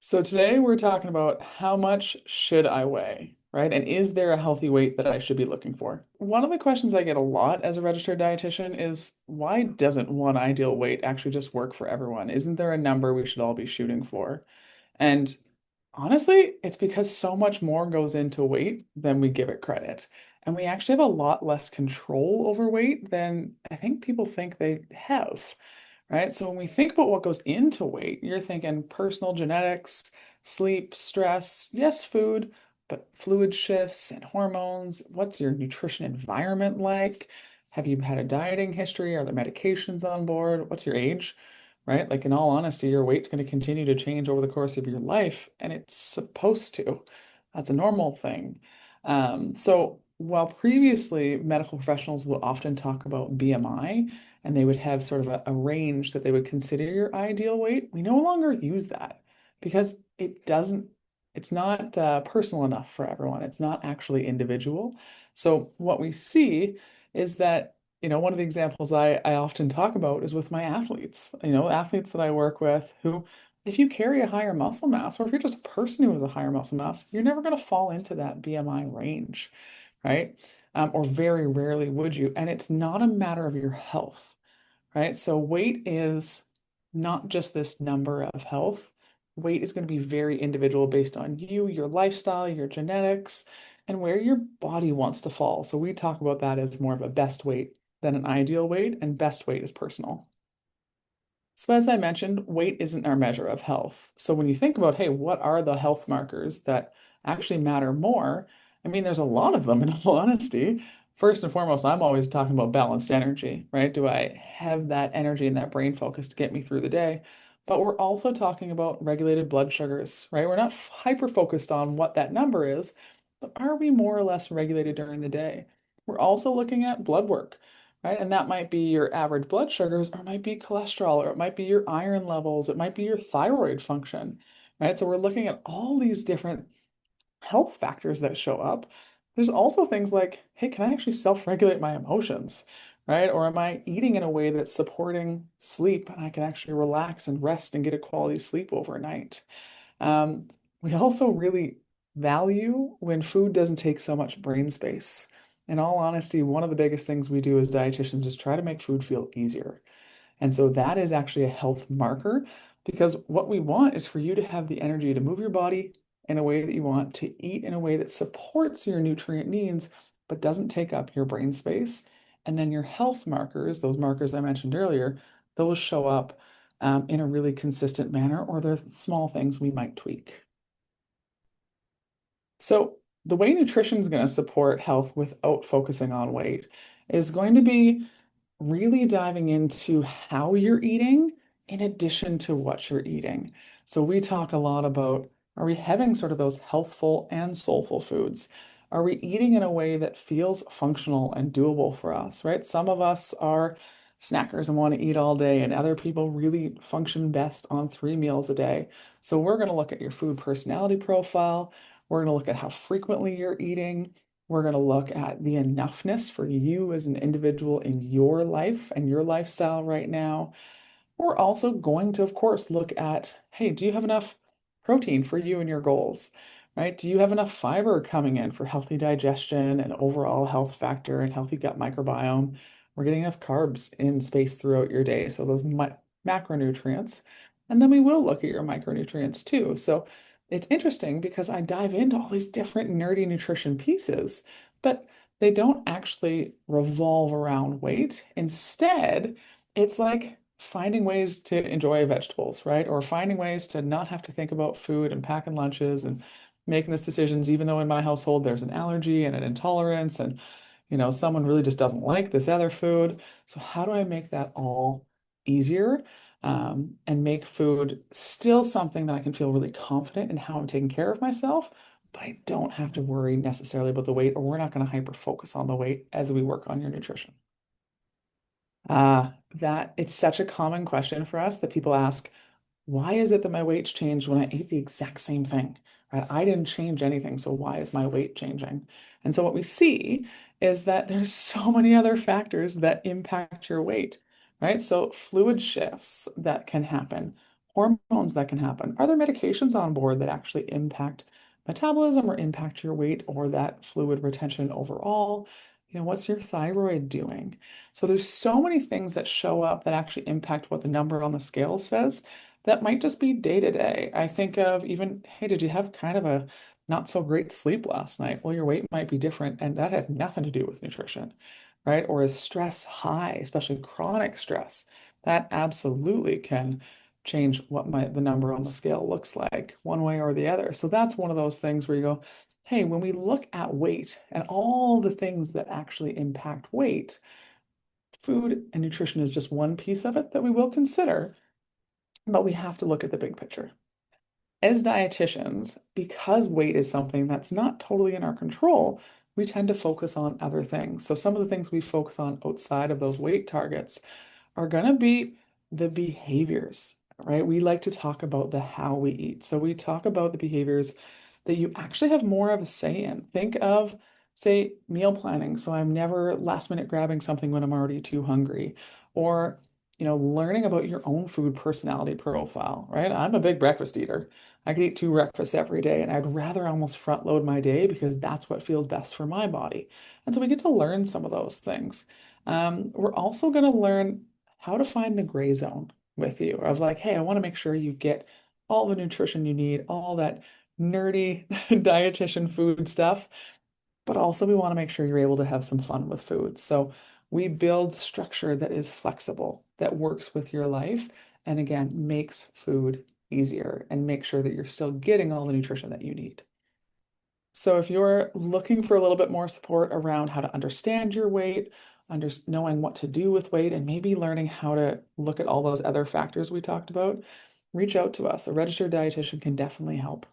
So today we're talking about how much should I weigh, right? And is there a healthy weight that I should be looking for? One of the questions I get a lot as a registered dietitian is why doesn't one ideal weight actually just work for everyone? Isn't there a number we should all be shooting for? And honestly, it's because so much more goes into weight than we give it credit. And we actually have a lot less control over weight than I think people think they have, right? So when we think about what goes into weight, you're thinking personal genetics, sleep, stress, yes, food, but fluid shifts and hormones. What's your nutrition environment like? Have you had a dieting history? Are there medications on board? What's your age? Right? Like, in all honesty, your weight's going to continue to change over the course of your life, and it's supposed to. That's a normal thing. So, while previously medical professionals will often talk about BMI and they would have sort of a range that they would consider your ideal weight, we no longer use that because it's not personal enough for everyone. It's not actually individual. So, what we see is that one of the examples I often talk about is with my athletes, athletes that I work with who, if you carry a higher muscle mass, or if you're just a person who has a higher muscle mass, you're never going to fall into that BMI range, right? Or very rarely would you. And it's not a matter of your health, right? So weight is not just this number of health. Weight is going to be very individual based on you, your lifestyle, your genetics, and where your body wants to fall. So we talk about that as more of a best weight than an ideal weight, and best weight is personal. So as I mentioned, weight isn't our measure of health. So when you think about, hey, what are the health markers that actually matter more? I mean, there's a lot of them in all honesty. First and foremost, I'm always talking about balanced energy, right? Do I have that energy and that brain focus to get me through the day? But we're also talking about regulated blood sugars, right? We're not hyper focused on what that number is, but are we more or less regulated during the day? We're also looking at blood work, right? And that might be your average blood sugars, or it might be cholesterol, or it might be your iron levels, it might be your thyroid function, right? So we're looking at all these different health factors that show up. There's also things like, hey, can I actually self-regulate my emotions, right? Or am I eating in a way that's supporting sleep and I can actually relax and rest and get a quality sleep overnight? We also really value when food doesn't take so much brain space. In all honesty, one of the biggest things we do as dietitians is try to make food feel easier. And so that is actually a health marker because what we want is for you to have the energy to move your body in a way that you want, to eat in a way that supports your nutrient needs, but doesn't take up your brain space. And then your health markers, those markers I mentioned earlier, those show up in a really consistent manner, or they're small things we might tweak. So, the way nutrition is going to support health without focusing on weight is going to be really diving into how you're eating in addition to what you're eating. So we talk a lot about, are we having sort of those healthful and soulful foods? Are we eating in a way that feels functional and doable for us, right? Some of us are snackers and want to eat all day, and other people really function best on 3 meals a day. So we're going to look at your food personality profile. We're going to look at how frequently you're eating. We're going to look at the enoughness for you as an individual in your life and your lifestyle right now. We're also going to, of course, look at, hey, do you have enough protein for you and your goals, right? Do you have enough fiber coming in for healthy digestion and overall health factor and healthy gut microbiome? We're getting enough carbs in space throughout your day, so those macronutrients. And then we will look at your micronutrients too. So it's interesting because I dive into all these different nerdy nutrition pieces, but they don't actually revolve around weight. Instead, it's like finding ways to enjoy vegetables, right? Or finding ways to not have to think about food and packing lunches and making these decisions, even though in my household there's an allergy and an intolerance, and someone really just doesn't like this other food. So how do I make that all easier? And make food still something that I can feel really confident in how I'm taking care of myself, but I don't have to worry necessarily about the weight, or we're not going to hyper focus on the weight as we work on your nutrition. That it's such a common question for us that people ask, why is it that my weight's changed when I ate the exact same thing? Right? I didn't change anything, so why is my weight changing? And so what we see is that there's so many other factors that impact your weight, right? So fluid shifts that can happen, hormones that can happen? Are there medications on board that actually impact metabolism or impact your weight or that fluid retention overall? What's your thyroid doing? So there's so many things that show up that actually impact what the number on the scale says that might just be day to day. I think of even, hey, did you have kind of a not so great sleep last night? Well, your weight might be different, and that had nothing to do with nutrition, right? Or is stress high, especially chronic stress? That absolutely can change what the number on the scale looks like one way or the other. So that's one of those things where you go, hey, when we look at weight and all the things that actually impact weight, food and nutrition is just one piece of it that we will consider, but we have to look at the big picture. As dietitians, because weight is something that's not totally in our control, we tend to focus on other things. So some of the things we focus on outside of those weight targets are going to be the behaviors, right? We like to talk about the how we eat. So we talk about the behaviors that you actually have more of a say in. Think of, say, meal planning. So I'm never last minute grabbing something when I'm already too hungry. Or, learning about your own food personality profile, right? I'm a big breakfast eater. I could eat two breakfasts every day, and I'd rather almost front load my day because that's what feels best for my body. And so we get to learn some of those things. We're also going to learn how to find the gray zone with you of like, hey, I want to make sure you get all the nutrition you need, all that nerdy dietitian food stuff, but also we want to make sure you're able to have some fun with food. So we build structure that is flexible, that works with your life, and again, makes food easier and make sure that you're still getting all the nutrition that you need. So if you're looking for a little bit more support around how to understand your weight, knowing what to do with weight, and maybe learning how to look at all those other factors we talked about, reach out to us. A registered dietitian can definitely help.